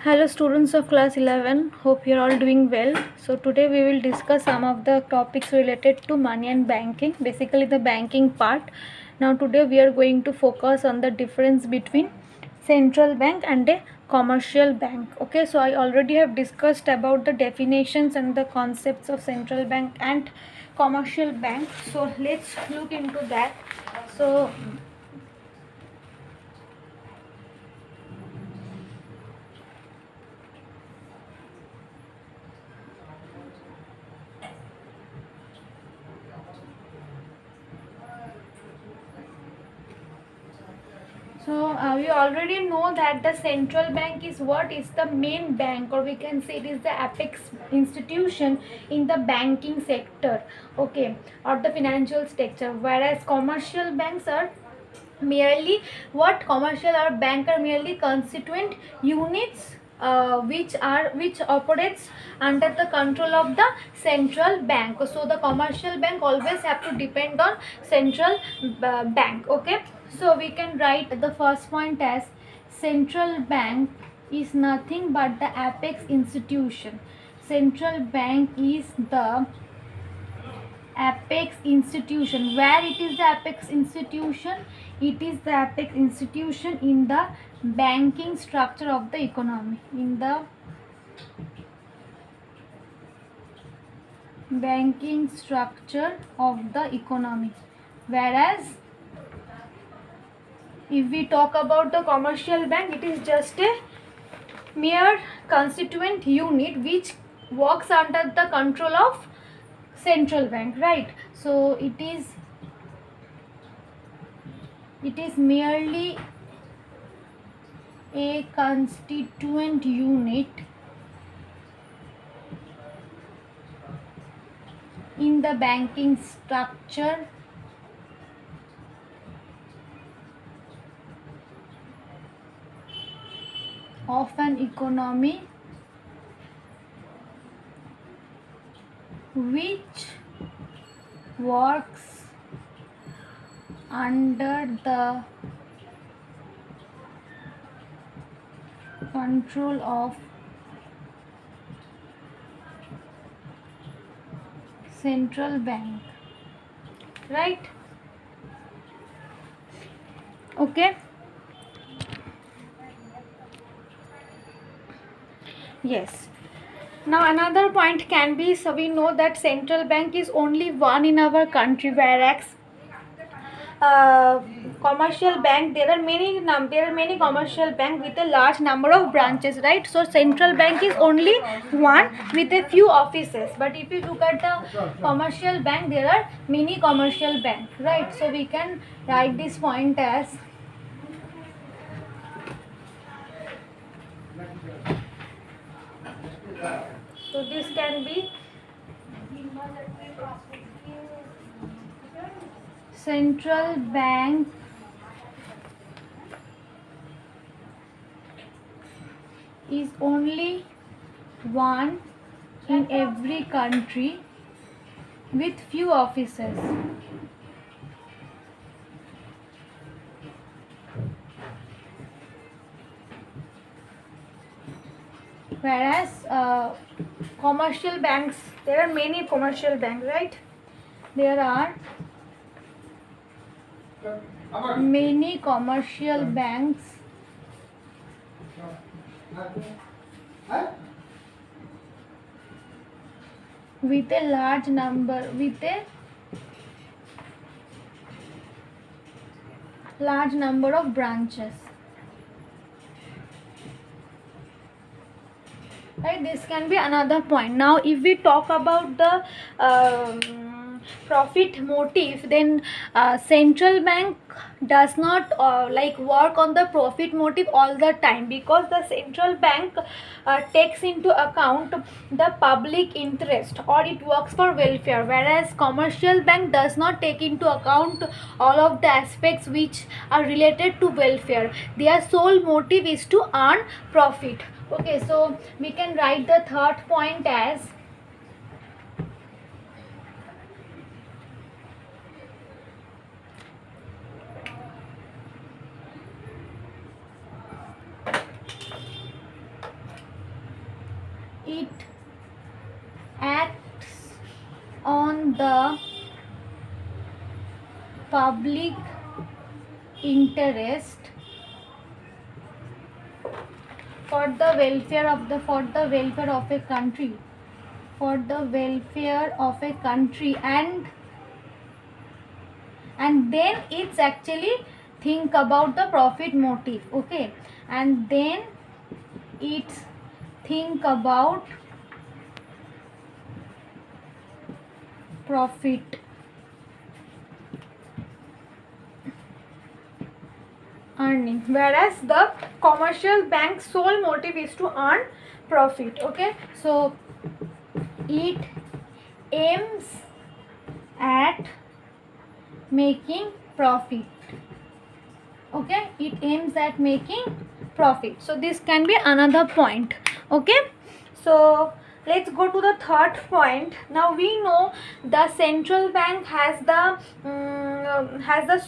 Hello students of class 11, hope you are all doing well. So today we will discuss some of the topics related to money and banking, basically the banking part. Now today we are going to focus on the difference between central bank and a commercial bank. Okay, so I already have discussed about the definitions and the concepts of central bank and commercial bank. So let's look into that. So we already know that the central bank is what is the main bank, or we can say it is the apex institution in the banking sector, okay, or the financial sector. Whereas commercial banks are merely what commercial or bank are merely constituent units which operates under the control of the central bank. So the commercial bank always have to depend on central bank. Okay, so we can write the first point as central bank is nothing but the apex institution. Central bank is the apex institution. Where it is the apex institution? It is the apex institution in the banking structure of the economy, in the banking structure of the economy. Whereas if we talk about the commercial bank, it is just a mere constituent unit which works under the control of central bank, right? So it is merely a constituent unit in the banking structure of an economy which works under the control of central bank, right? Okay, yes. Now another point can be, so we know that central bank is only one in our country, whereas uh, commercial bank, there are many commercial bank with a large number of branches, right? So central bank is only one with a few offices, but if you look at the commercial bank, there are many commercial bank, right? So we can write this point as so this can be central bank is only one in every country with few offices. Whereas commercial banks, there are many commercial banks, right? There are many commercial banks with a large number of branches, right? This can be another point. Now if we talk about the profit motive, then central bank does not work on the profit motive all the time, because the central bank takes into account the public interest, or it works for welfare, whereas commercial bank does not take into account all of the aspects which are related to welfare. Their sole motive is to earn profit. Okay, so we can write the third point as it acts on the public interest for the welfare of a country, and then it's actually think about the profit motive. Okay, and then it's think about profit earning, whereas the commercial bank's sole motive is to earn profit. Okay, so it aims at making profit. Okay, it aims at making profit. So this can be another point. Okay, so let's go to the third point. Now we know the central bank has the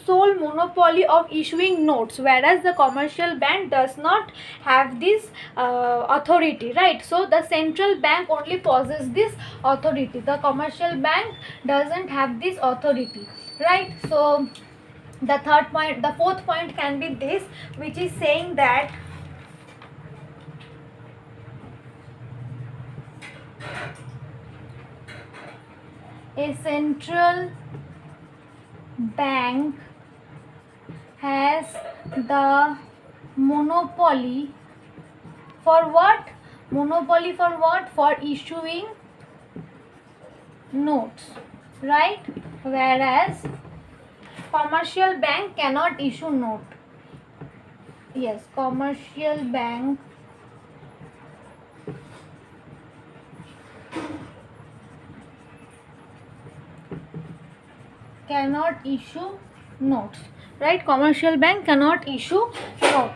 sole monopoly of issuing notes, whereas the commercial bank does not have this authority, right? So the central bank only possesses this authority, the commercial bank doesn't have this authority, right? So the fourth point can be this, which is saying that a central bank has the monopoly for what? For issuing notes, right? Whereas commercial bank cannot issue note. Yes, commercial bank cannot issue notes, right? Commercial bank cannot issue note.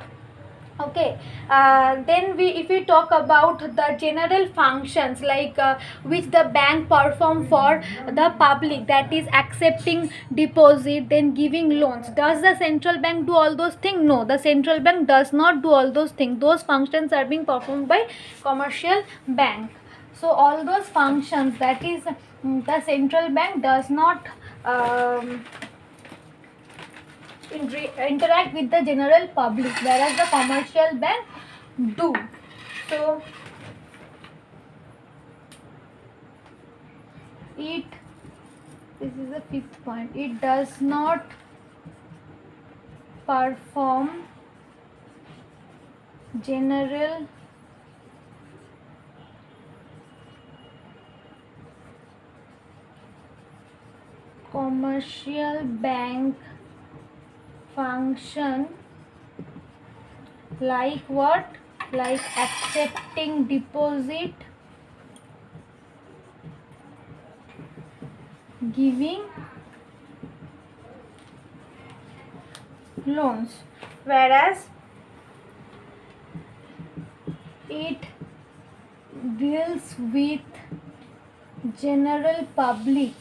Okay, then if we talk about the general functions like which the bank perform for the public, that is accepting deposit, then giving loans, does the central bank do all those things? No, the central bank does not do all those things. Those functions are being performed by commercial bank. So all those functions, that is the central bank does not interact with the general public, whereas the commercial bank do. So this is the fifth point, it does not perform general commercial bank function like what? Like accepting deposit, giving loans, whereas it deals with general public.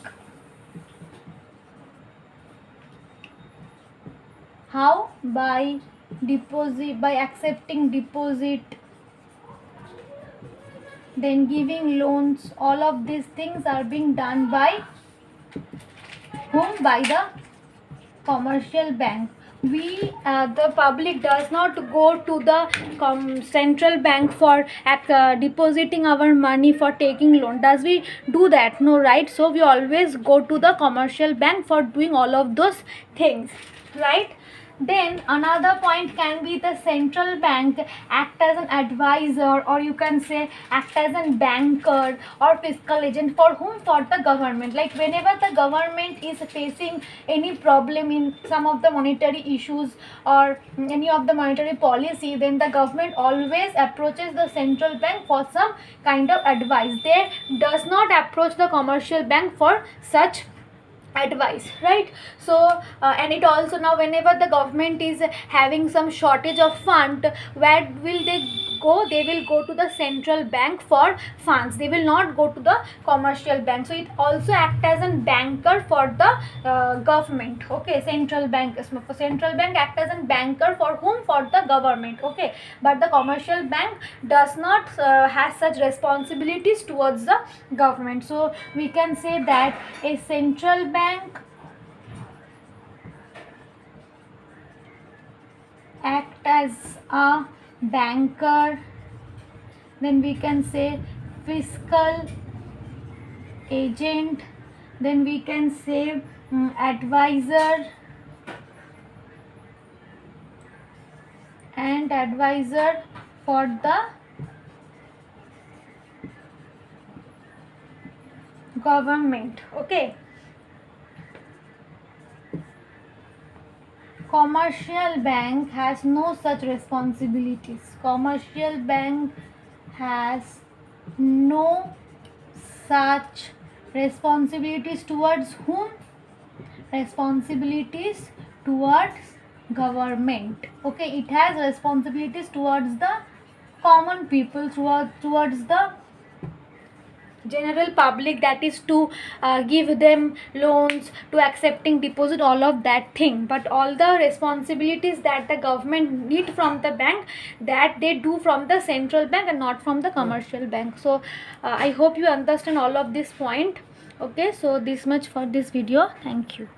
How? By accepting deposit, then giving loans. All of these things are being done by whom? By the commercial bank. The public does not go to the central bank for depositing our money, for taking loan. Does we do that? No, right? So we always go to the commercial bank for doing all of those things, right? Then another point can be the central bank act as an advisor, or you can say act as a banker or fiscal agent. For whom? For the government. Like whenever the government is facing any problem in some of the monetary issues or any of the monetary policy, then the government always approaches the central bank for some kind of advice. They does not approach the commercial bank for such advice, right? So and it also, now whenever the government is having some shortage of fund, where will they will go to the central bank for funds. They will not go to the commercial bank. So it also act as a banker for the government. Okay, central bank act as a banker for whom? For the government. Okay, but the commercial bank does not has such responsibilities towards the government. So we can say that a central bank act as a banker, then we can say fiscal agent, then we can say advisor and advisor for the government. Okay, commercial bank has no such responsibilities. Commercial bank has no such responsibilities towards whom? Responsibilities towards government. Okay, it has responsibilities towards the common people, towards the general public, that is to give them loans, to accepting deposit, all of that thing. But all the responsibilities that the government need from the bank, that they do from the central bank and not from the commercial bank. So I hope you understand all of this point. Okay, so this much for this video. Thank you.